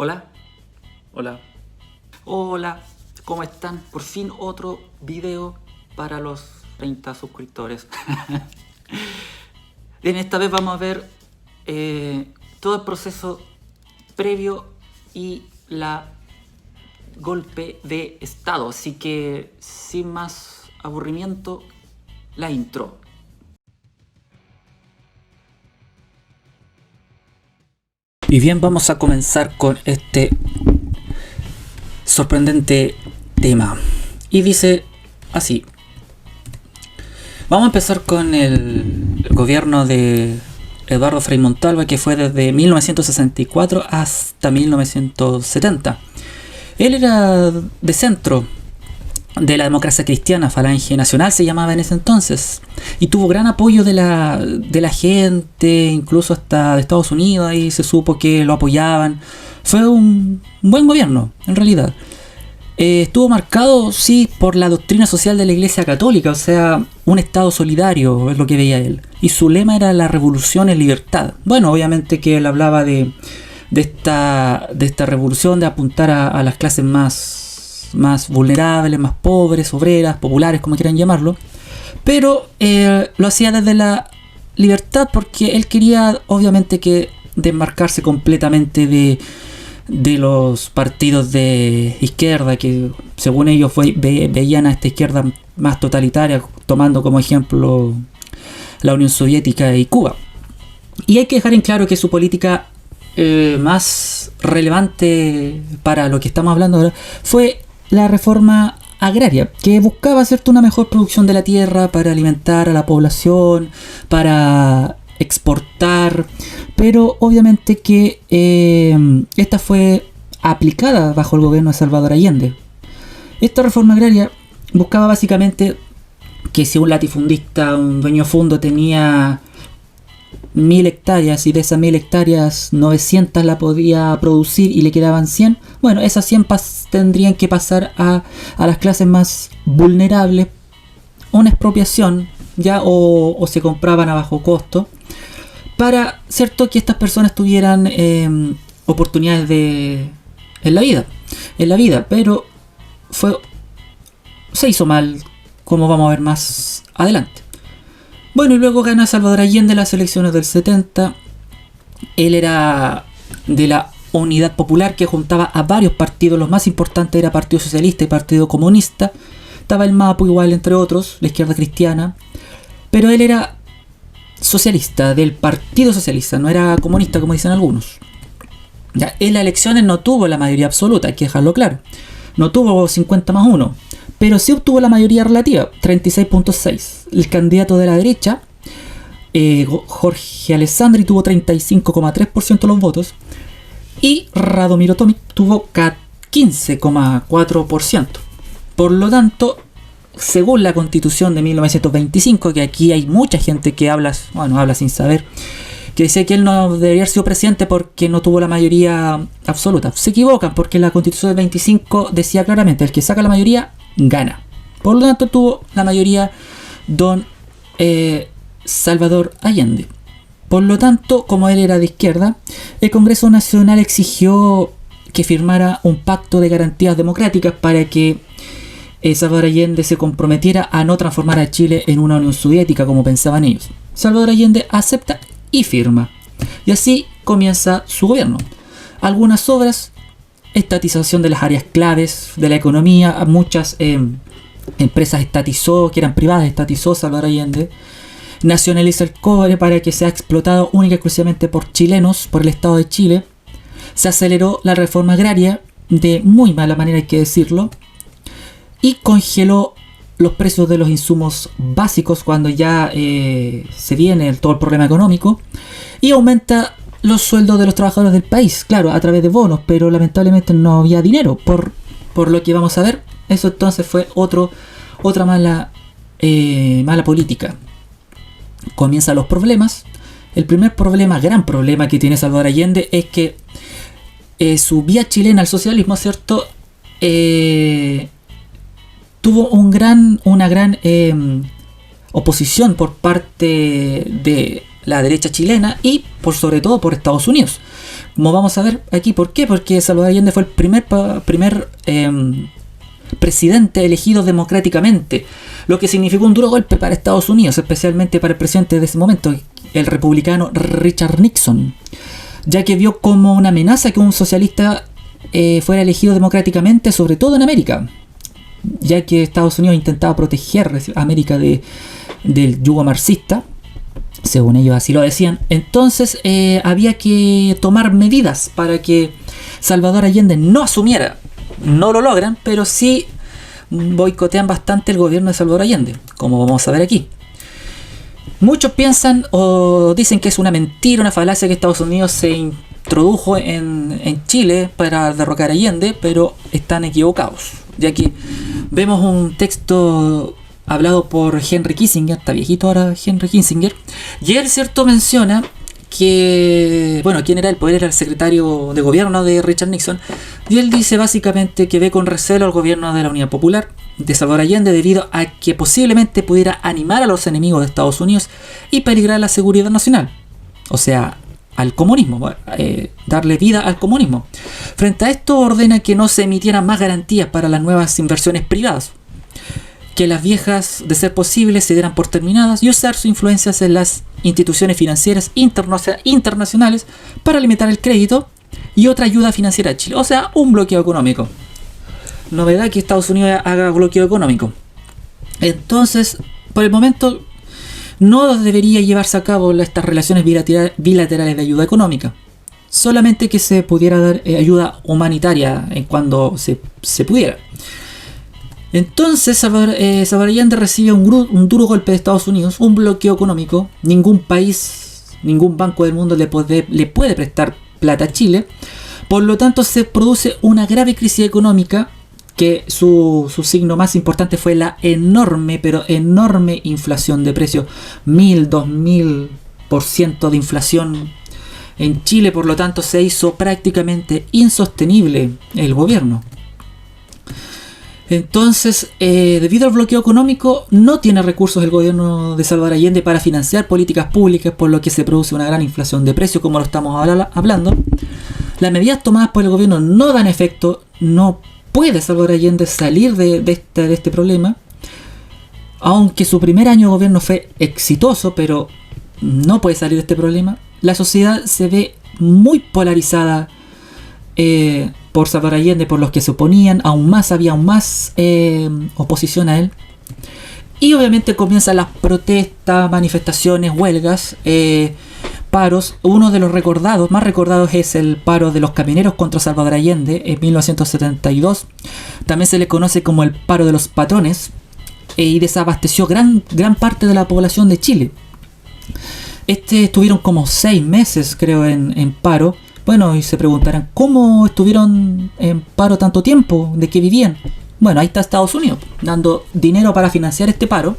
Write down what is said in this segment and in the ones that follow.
Hola, hola, hola, ¿cómo están? Por fin otro video para los 30 suscriptores. Bien, esta vez vamos a ver todo el proceso previo y la golpe de estado. Así que, sin más aburrimiento, la intro. Y bien, vamos a comenzar con este sorprendente tema. Y dice así. Vamos a empezar con el gobierno de Eduardo Frei Montalva, que fue desde 1964 hasta 1970. Él era de centro de la democracia cristiana, Falange Nacional se llamaba en ese entonces, y tuvo gran apoyo de la gente, incluso hasta de Estados Unidos, ahí se supo que lo apoyaban. Fue un buen gobierno, en realidad. Estuvo marcado, sí, por la doctrina social de la Iglesia Católica, o sea, un Estado solidario, es lo que veía él. Y su lema era la revolución en libertad. Bueno, obviamente que él hablaba de esta revolución, de apuntar a las clases más vulnerables, más pobres, obreras, populares, como quieran llamarlo. Pero lo hacía desde la libertad porque él quería, obviamente, que desmarcarse completamente de los partidos de izquierda que según ellos veían a esta izquierda más totalitaria, tomando como ejemplo la Unión Soviética y Cuba. Y hay que dejar en claro que su política más relevante para lo que estamos hablando ahora fue la reforma agraria, que buscaba, ¿cierto?, una mejor producción de la tierra para alimentar a la población, para exportar, pero obviamente que esta fue aplicada bajo el gobierno de Salvador Allende. Esta reforma agraria buscaba básicamente que si un latifundista, un dueño de fondo tenía 1000 hectáreas y de esas 1000 hectáreas 900 la podía producir y le quedaban 100, bueno, esas 100 tendrían que pasar a las clases más vulnerables, una expropiación ya o se compraban a bajo costo para, cierto, que estas personas tuvieran oportunidades en la vida, pero se hizo mal, como vamos a ver más adelante. Bueno, y luego gana Salvador Allende las elecciones del 70. Él era de la Unidad Popular, que juntaba a varios partidos. Los más importantes era Partido Socialista y Partido Comunista. Estaba el MAPU igual, entre otros, la izquierda cristiana. Pero él era socialista, del Partido Socialista, no era comunista como dicen algunos. Ya, en las elecciones no tuvo la mayoría absoluta, hay que dejarlo claro. No tuvo 50+1. Pero sí obtuvo la mayoría relativa, 36.6. El candidato de la derecha, Jorge Alessandri, tuvo 35,3% de los votos. Y Radomiro Tomic tuvo 15,4%. Por lo tanto, según la Constitución de 1925, que aquí hay mucha gente que habla sin saber, que dice que él no debería haber sido presidente porque no tuvo la mayoría absoluta. Se equivocan porque la Constitución del 25 decía claramente, el que saca la mayoría gana. Por lo tanto tuvo la mayoría don Salvador Allende. Por lo tanto, como él era de izquierda, el Congreso Nacional exigió que firmara un pacto de garantías democráticas para que Salvador Allende se comprometiera a no transformar a Chile en una Unión Soviética como pensaban ellos. Salvador Allende acepta y firma. Y así comienza su gobierno. Algunas obras: estatización de las áreas claves de la economía, muchas empresas estatizó, que eran privadas, estatizó Salvador Allende. Nacionaliza el cobre para que sea explotado única y exclusivamente por chilenos, por el Estado de Chile. Se aceleró la reforma agraria, de muy mala manera hay que decirlo, y congeló los precios de los insumos básicos cuando ya se viene todo el problema económico, y aumenta los sueldos de los trabajadores del país, claro, a través de bonos, pero lamentablemente no había dinero, por lo que vamos a ver. Eso entonces fue otra mala política. Comienzan los problemas. El primer problema, gran problema que tiene Salvador Allende es que su vía chilena al socialismo, ¿cierto?, tuvo una gran oposición por parte de la derecha chilena y sobre todo por Estados Unidos. Como vamos a ver aquí, ¿por qué? Porque Salvador Allende fue el primer presidente elegido democráticamente, lo que significó un duro golpe para Estados Unidos, especialmente para el presidente de ese momento, el republicano Richard Nixon, ya que vio como una amenaza que un socialista fuera elegido democráticamente, sobre todo en América, ya que Estados Unidos intentaba proteger a América del yugo marxista, según ellos así lo decían. Entonces había que tomar medidas para que Salvador Allende no asumiera. No lo logran, pero sí boicotean bastante el gobierno de Salvador Allende, como vamos a ver aquí. Muchos piensan o dicen que es una mentira, una falacia, que Estados Unidos se introdujo en Chile para derrocar a Allende, pero están equivocados, ya que vemos un texto hablado por Henry Kissinger, está viejito ahora Henry Kissinger, y él, cierto, menciona que, bueno, quién era el poder, era el secretario de gobierno de Richard Nixon, y él dice básicamente que ve con recelo al gobierno de la Unidad Popular de Salvador Allende debido a que posiblemente pudiera animar a los enemigos de Estados Unidos y peligrar la seguridad nacional, o sea, al comunismo, darle vida al comunismo. Frente a esto, ordena que no se emitieran más garantías para las nuevas inversiones privadas, que las viejas, de ser posible, se dieran por terminadas, y usar sus influencias en las instituciones financieras internacionales para limitar el crédito y otra ayuda financiera a Chile, o sea, un bloqueo económico. Novedad que Estados Unidos haga bloqueo económico. Entonces, por el momento, no debería llevarse a cabo estas relaciones bilaterales de ayuda económica, solamente que se pudiera dar ayuda humanitaria en cuando se pudiera. Entonces Salvador Allende recibe un duro golpe de Estados Unidos, un bloqueo económico. Ningún país, ningún banco del mundo le puede prestar plata a Chile. Por lo tanto, se produce una grave crisis económica, que su signo más importante fue la enorme inflación de precios, 1000-2000% de inflación en Chile. Por lo tanto, se hizo prácticamente insostenible el gobierno. Entonces, debido al bloqueo económico, no tiene recursos el gobierno de Salvador Allende para financiar políticas públicas, por lo que se produce una gran inflación de precios, como lo estamos hablando. Las medidas tomadas por el gobierno no dan efecto, no puede Salvador Allende salir de este problema, aunque su primer año de gobierno fue exitoso, pero no puede salir de este problema. La sociedad se ve muy polarizada por Salvador Allende, por los que se oponían, había aún más oposición a él. Y obviamente comienzan las protestas, manifestaciones, huelgas, paros. Uno de los más recordados es el paro de los camioneros contra Salvador Allende en 1972. También se le conoce como el paro de los patrones, y desabasteció gran parte de la población de Chile. Estuvieron como 6 meses, creo, en paro. Bueno, y se preguntarán, ¿cómo estuvieron en paro tanto tiempo? ¿De qué vivían? Bueno, ahí está Estados Unidos, dando dinero para financiar este paro.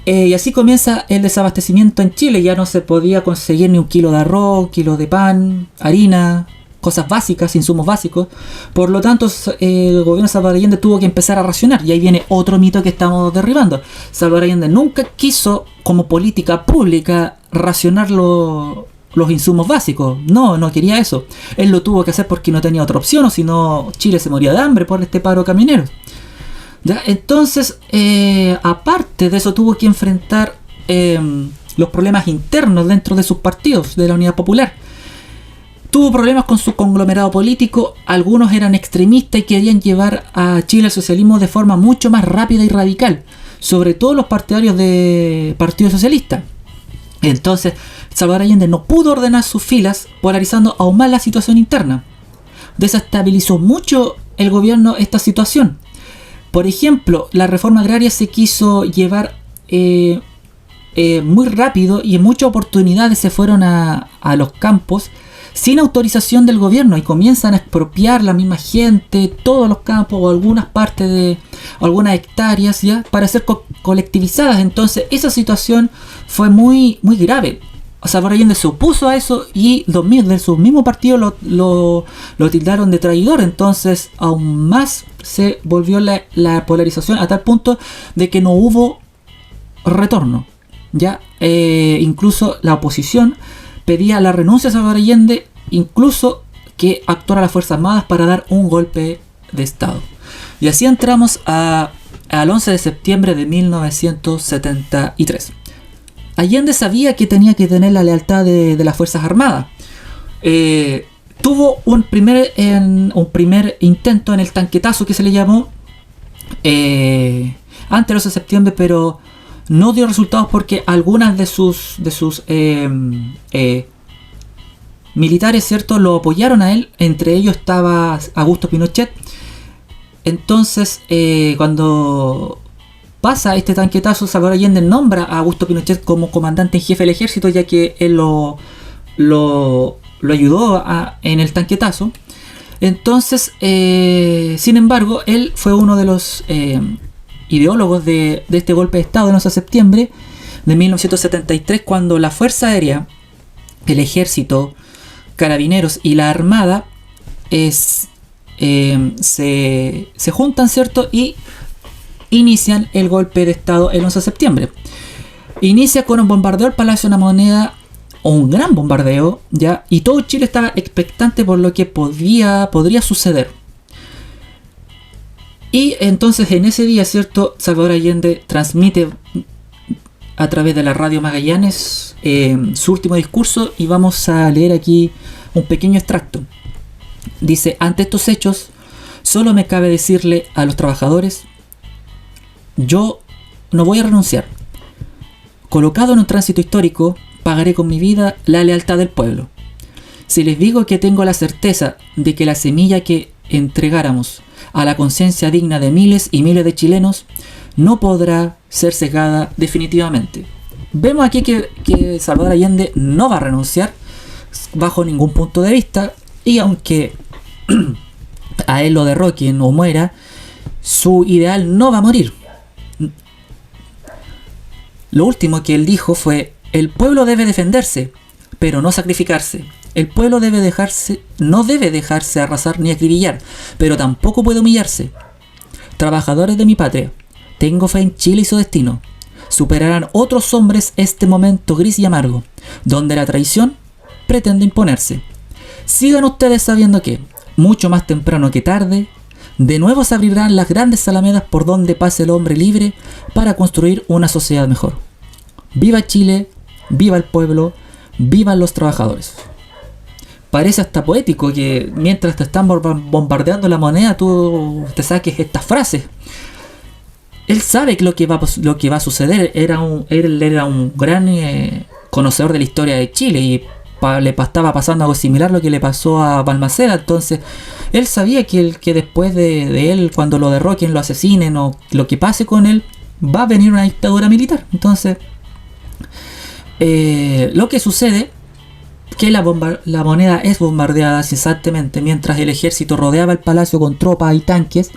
Y así comienza el desabastecimiento en Chile. Ya no se podía conseguir ni un kilo de arroz, kilo de pan, harina, cosas básicas, insumos básicos. Por lo tanto, el gobierno de Salvador Allende tuvo que empezar a racionar. Y ahí viene otro mito que estamos derribando. Salvador Allende nunca quiso, como política pública, racionar los insumos básicos. No quería eso. Él lo tuvo que hacer porque no tenía otra opción, o si no, Chile se moría de hambre por este paro de camioneros. ¿Ya? Entonces, aparte de eso, tuvo que enfrentar los problemas internos dentro de sus partidos, de la Unidad Popular. Tuvo problemas con su conglomerado político. Algunos eran extremistas y querían llevar a Chile al socialismo de forma mucho más rápida y radical, sobre todo los partidarios del Partido Socialista. Entonces, Salvador Allende no pudo ordenar sus filas, polarizando aún más la situación interna. Desestabilizó mucho el gobierno esta situación. Por ejemplo, la reforma agraria se quiso llevar muy rápido, y muchas oportunidades se fueron a los campos sin autorización del gobierno, y comienzan a expropiar la misma gente todos los campos o algunas partes de algunas hectáreas, ya, para ser colectivizadas. Entonces esa situación fue muy grave. Salvador Allende se opuso a eso, y los de su mismo partido lo tildaron de traidor. Entonces aún más se volvió la polarización, a tal punto de que no hubo retorno. Ya incluso la oposición pedía la renuncia de Salvador Allende incluso que actuaran las Fuerzas Armadas para dar un golpe de Estado. Y así entramos al 11 de septiembre de 1973. Allende sabía que tenía que tener la lealtad de las Fuerzas Armadas. Tuvo un primer intento en el tanquetazo que se le llamó antes del 11 de septiembre, pero no dio resultados porque algunas de sus militares, ¿cierto?, lo apoyaron a él. Entre ellos estaba Augusto Pinochet. Entonces, cuando pasa este tanquetazo, Salvador Allende nombra a Augusto Pinochet como comandante en jefe del ejército, ya que él lo ayudó en el tanquetazo. Entonces, sin embargo, él fue uno de los ideólogos de este golpe de Estado del 11 de septiembre de 1973, cuando la Fuerza Aérea, el Ejército, Carabineros y la Armada se juntan, ¿cierto? Y inician el golpe de Estado el 11 de septiembre. Inicia con un bombardeo al Palacio de la Moneda, o un gran bombardeo, ¿ya? Y todo Chile estaba expectante por lo que podría suceder. Y entonces en ese día, ¿cierto?, Salvador Allende transmite a través de la radio Magallanes su último discurso, y vamos a leer aquí un pequeño extracto. Dice: ante estos hechos, solo me cabe decirle a los trabajadores: yo no voy a renunciar. Colocado en un tránsito histórico, pagaré con mi vida la lealtad del pueblo. Si les digo que tengo la certeza de que la semilla que entregáramos a la conciencia digna de miles y miles de chilenos no podrá ser cegada definitivamente. Vemos aquí que Salvador Allende no va a renunciar bajo ningún punto de vista, y aunque a él lo derroquen o muera, su ideal no va a morir. Lo último que él dijo fue: el pueblo debe defenderse, pero no sacrificarse. El pueblo no debe dejarse arrasar ni acribillar, pero tampoco puede humillarse. Trabajadores de mi patria, tengo fe en Chile y su destino. Superarán otros hombres este momento gris y amargo, donde la traición pretende imponerse. Sigan ustedes sabiendo que, mucho más temprano que tarde, de nuevo se abrirán las grandes alamedas por donde pase el hombre libre para construir una sociedad mejor. ¡Viva Chile! ¡Viva el pueblo! ¡Vivan los trabajadores! Parece hasta poético que mientras te están bombardeando la moneda, tú te saques estas frases. Él sabe que lo que va a suceder. Él era un gran conocedor de la historia de Chile, y le estaba pasando algo similar a lo que le pasó a Balmaceda. Entonces él sabía que después de él, cuando lo derroquen, lo asesinen o lo que pase con él, va a venir una dictadura militar. Entonces lo que sucede, que la moneda es bombardeada cesantemente mientras el ejército rodeaba el palacio con tropas y tanques.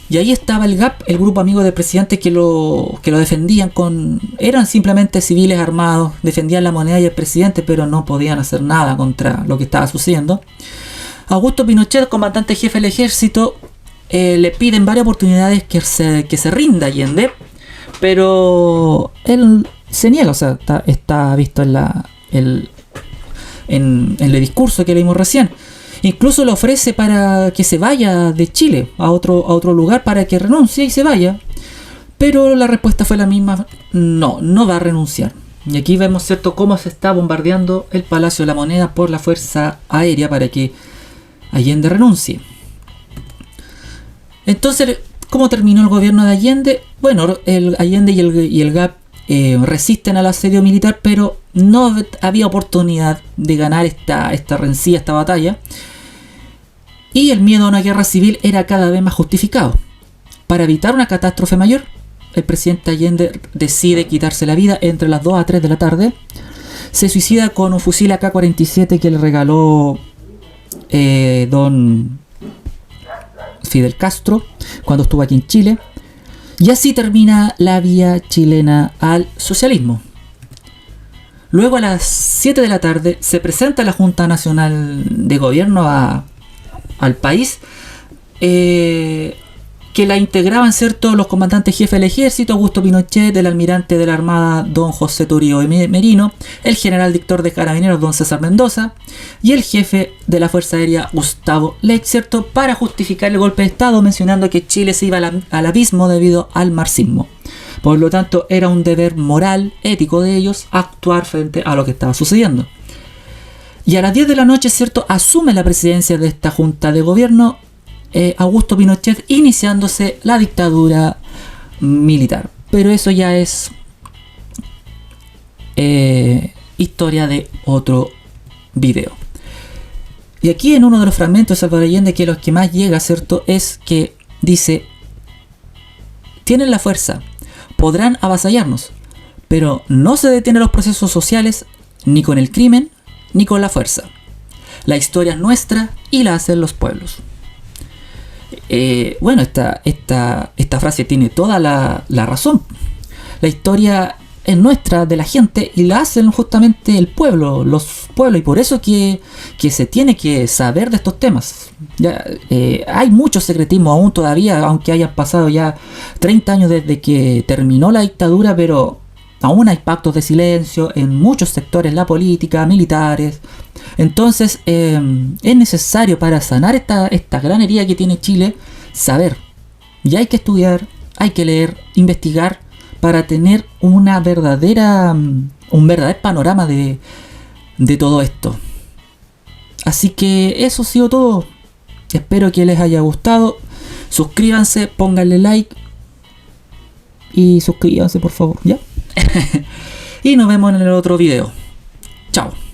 Y ahí estaba el GAP, el grupo amigo del presidente, que lo defendían eran simplemente civiles armados, defendían la moneda y el presidente, pero no podían hacer nada contra lo que estaba sucediendo. Augusto Pinochet, comandante jefe del ejército, le piden varias oportunidades que se rinda Allende, pero él se niega. O sea, está visto en el discurso que leímos recién. Incluso le ofrece para que se vaya de Chile a otro lugar, para que renuncie y se vaya. Pero la respuesta fue la misma: no va a renunciar. Y aquí vemos, ¿cierto?, cómo se está bombardeando el Palacio de la Moneda por la Fuerza Aérea para que Allende renuncie. Entonces, ¿cómo terminó el gobierno de Allende? Bueno, Allende y el GAP resisten al asedio militar, pero no había oportunidad de ganar esta rencilla, esta batalla, y el miedo a una guerra civil era cada vez más justificado. Para evitar una catástrofe mayor, el presidente Allende decide quitarse la vida entre las 2 a 3 de la tarde. Se suicida con un fusil AK-47 que le regaló don Fidel Castro cuando estuvo aquí en Chile. Y así termina la vía chilena al socialismo. Luego, a las 7 de la tarde, se presenta la Junta Nacional de Gobierno al país, que que la integraban, ¿cierto?, los comandantes jefes del ejército, Augusto Pinochet, el almirante de la Armada, don José Toribio Merino, el general director de Carabineros, don César Mendoza, y el jefe de la Fuerza Aérea, Gustavo Lech, ¿cierto?, para justificar el golpe de Estado, mencionando que Chile se iba al abismo debido al marxismo. Por lo tanto, era un deber moral, ético de ellos, actuar frente a lo que estaba sucediendo. Y a las 10 de la noche, ¿cierto?, asume la presidencia de esta junta de gobierno Augusto Pinochet, iniciándose la dictadura militar. Pero eso ya es historia de otro video. Y aquí en uno de los fragmentos de Salvador Allende, que los que más llega, ¿cierto?, es que dice: tienen la fuerza, podrán avasallarnos, pero no se detienen los procesos sociales ni con el crimen ni con la fuerza. La historia es nuestra y la hacen los pueblos. Bueno, esta frase tiene toda la razón. La historia es nuestra, de la gente, y la hacen justamente el pueblo, los pueblos, y por eso que se tiene que saber de estos temas. Ya, hay mucho secretismo aún todavía, aunque hayan pasado ya 30 años desde que terminó la dictadura, pero aún hay pactos de silencio en muchos sectores, la política, militares. Entonces es necesario, para sanar esta gran herida que tiene Chile, saber. Y hay que estudiar, hay que leer, investigar, para tener un verdadero panorama de todo esto. Así que eso ha sido todo. Espero que les haya gustado. Suscríbanse, pónganle like y suscríbanse, por favor, ¿ya? Y nos vemos en el otro video. Chao.